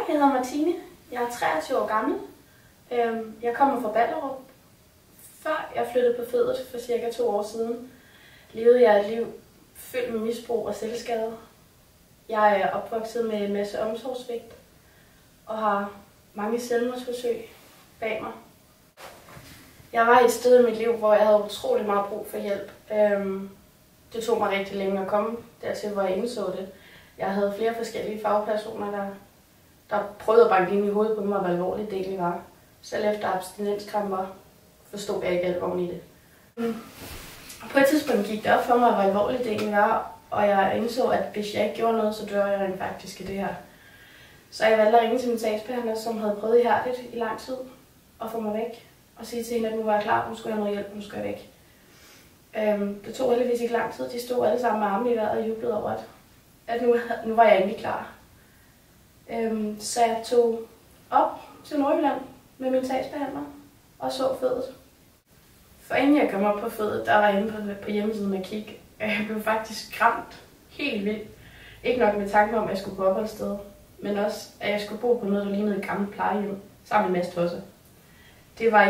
jeg hedder Martine. Jeg er 23 år gammel. Jeg kommer fra Ballerup. Før jeg flyttede på Fedet for cirka 2 år siden, levede jeg et liv fyldt med misbrug og selvskade. Jeg er opvokset med en masse omsorgssvigt og har mange selvmordsforsøg bag mig. Jeg var i et sted i mit liv, hvor jeg havde utrolig meget brug for hjælp. Det tog mig rigtig længe at komme dertil, hvor jeg indså det. Jeg havde flere forskellige fagpersoner, der prøvede at banke ind i hovedet på mig, hvor alvorligt det egentlig var. Selv efter abstinenskramper forstod jeg ikke alvoren i det. På et tidspunkt gik det op for mig, hvor alvorligt det egentlig var, og jeg indså, at hvis jeg ikke gjorde noget, så dør jeg rent faktisk i det her. Så jeg valgte at ringe til min sagsbehandler, som havde prøvet ihærdigt i lang tid, og få mig væk. Og sige til hende, at nu var jeg klar, nu skulle jeg have noget hjælp, nu skulle jeg væk. Det tog heldigvis ikke lang tid. De stod alle sammen med armene i vejret og jublede over, at nu var jeg endelig klar. Så jeg tog op til Nordjylland med min sagsbehandler og så Fedet. For inden jeg kom op på Fedet, der var jeg inde på hjemmesiden og kigge. Jeg blev faktisk skræmt helt vildt. Ikke nok med tanken om, at jeg skulle på opholdssted, men også, at jeg skulle bo på noget, der lignede et gammelt plejehjem, sammen med en masse tosser. Det var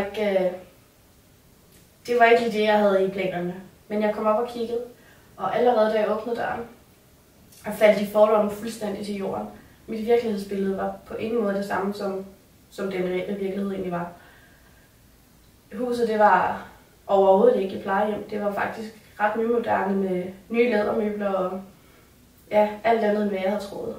ikke lige det, jeg havde i planerne. Men jeg kom op og kiggede, og allerede da jeg åbnede døren, og faldt de fordomme fuldstændig til jorden. Mit virkelighedsbillede var på ingen måde det samme, som den reelle virkelighed egentlig var. Huset, det var overhovedet ikke et plejehjem. Det var faktisk ret nymoderne med nye lædermøbler og ja, alt andet end hvad jeg havde troet.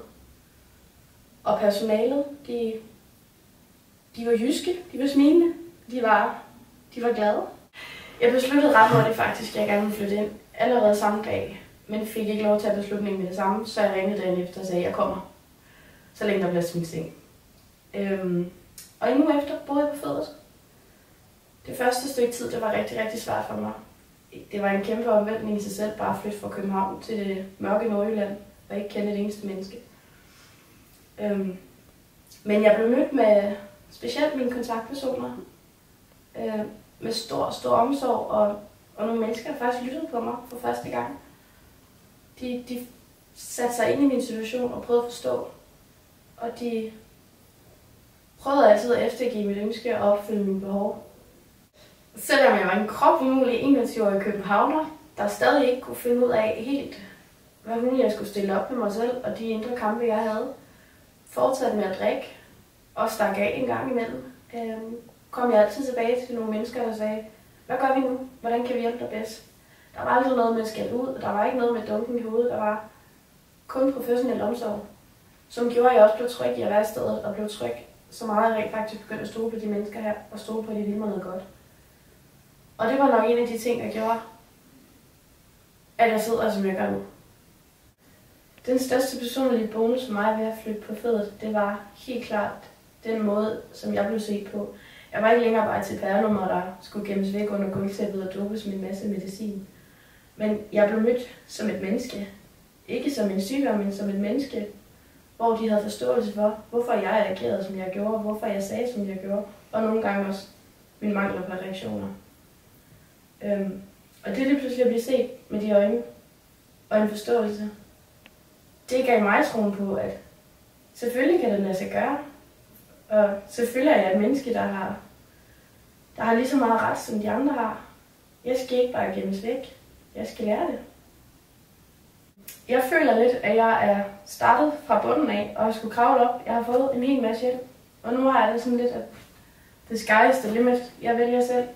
Og personalet, de var jyske, de var smilende, de var glade. Jeg besluttede ret hurtigt faktisk, at jeg gerne ville flytte ind allerede samme dag, men fik ikke lov til at beslutningen med det samme, så jeg ringede dagen efter og sagde, at jeg kommer, så længe der bliver til min seng. Og en uge efter boede jeg på Fedet. Det første stykke tid, det var rigtig, rigtig svært for mig. Det var en kæmpe omvæltning i sig selv, bare at flytte fra København til det mørke Nordjylland, og ikke kende et eneste menneske. Men jeg blev mødt med specielt mine kontaktpersoner, med stor omsorg, og nogle mennesker, der faktisk lyttede på mig for første gang. De satte sig ind i min situation og prøvede at forstå, og de prøvede altid at eftergive mit ønske og opfylde mine behov. Selvom jeg var en kropumulig 21-årig københavner, der stadig ikke kunne finde ud af helt, hvad jeg skulle stille op med mig selv og de indre kampe, jeg havde, fortsatte med at drikke og stak af en gang imellem, kom jeg altid tilbage til nogle mennesker, der sagde, hvad gør vi nu? Hvordan kan vi hjælpe dig bedst? Der var aldrig noget med at skælde ud, der var ikke noget med dunken i hovedet, der var kun professionel omsorg, som gjorde, at jeg også blev tryg i at være i stedet, og blev tryg så meget, at jeg faktisk begyndte at stole på de mennesker her, og stole på, at de ville mig noget godt. Og det var nok en af de ting, der gjorde, at jeg sidder, som jeg gør nu. Den største personlige bonus for mig ved at flytte på Fedet, det var helt klart den måde, som jeg blev set på. Jeg var ikke længere bare til pærnummer, der skulle gemmes væk under gulvtæppet og dopes med en masse medicin. Men jeg blev mødt som et menneske. Ikke som en sygdom, men som et menneske, hvor de havde forståelse for, hvorfor jeg agerede, som jeg gjorde, hvorfor jeg sagde, som jeg gjorde, og nogle gange også mine mangler på reaktioner. Og det pludselig at blive set med de øjne og en forståelse, det gav mig troen på, at selvfølgelig kan det lade sig gøre. Og selvfølgelig er jeg et menneske, der har lige så meget ret, som de andre har. Jeg skal ikke bare gemmes væk. Jeg skal lære det. Jeg føler lidt, at jeg er startet fra bunden af, og jeg skulle kravle op. Jeg har fået en hel masse hjælp. Og nu har jeg det sådan lidt, at the sky is the limit. Jeg vælger selv.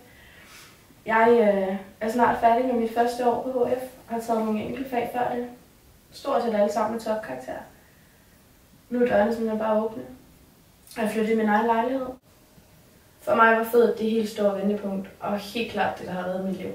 Jeg er snart færdig med mit første år på HF, og har taget nogle enkelte fag før det. Stort set alle sammen med topkarakter. Nu er dørene simpelthen bare åbne. Og jeg flyttede i min egen lejlighed. For mig var Fedet det helt store vendepunkt, og helt klart det, der har været mit liv.